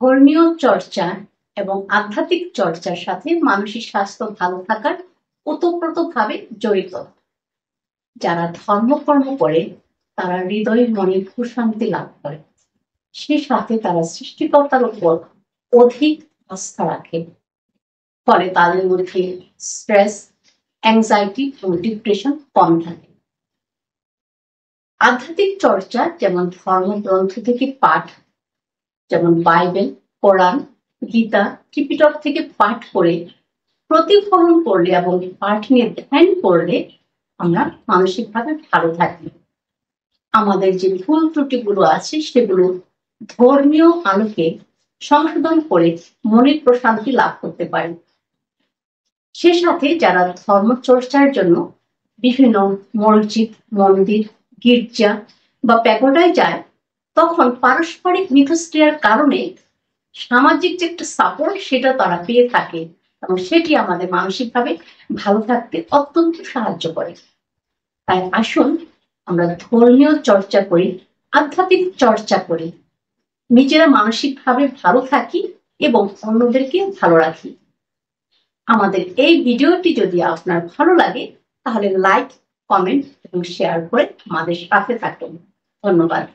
ধর্মীয় চর্চা এবং আধ্যাত্মিক চর্চার সাথে মানসিক স্বাস্থ্য ভালো থাকার ওতপ্রোতভাবে জড়িত। যারা ধর্মকর্ম করে তারা হৃদয় মনে প্রশান্তি লাভ করে, সে সাথে তারা সৃষ্টিকর্তার উপর অধিক আস্থা রাখে। ফলে তাদের মধ্যে স্ট্রেস, অ্যাংজাইটি এবং ডিপ্রেশন কম থাকে। আধ্যাত্মিক চর্চা যেমন ধর্মগ্রন্থ থেকে পাঠ, যেমন বাইবেল, কোরআন, গীতা, ত্রিপিটক থেকে পাঠ করে প্রতিফলন করলে এবং পাঠ নিয়ে ধ্যান করলে আমরা মানসিকভাবে ভালো থাকি। আমাদের যে ভুল ত্রুটিগুলো আছে সেগুলো ধর্মীয় আলোকে সংশোধন করে মনের প্রশান্তি লাভ করতে পারি। সে সাথে যারা ধর্মচর্চার জন্য বিভিন্ন মসজিদ, মন্দির, গির্জা বা প্যাগোডায় যায়, তখন পারস্পরিক মিথস্ক্রিয়ার কারণে সামাজিক যে একটা সাপোর্ট সেটা তারা পেয়ে থাকে এবং সেটি আমাদের মানসিকভাবে ভালো থাকতে অত্যন্ত সাহায্য করে। তাই আসুন আমরা ধর্মীয় চর্চা করি, আধ্যাত্মিক চর্চা করি, নিজেরা মানসিকভাবে ভালো থাকি এবং অন্যদেরকে ভালো রাখি। আমাদের এই ভিডিওটি যদি আপনার ভালো লাগে তাহলে লাইক, কমেন্ট এবং শেয়ার করে আমাদের সাথে থাকুন। ধন্যবাদ।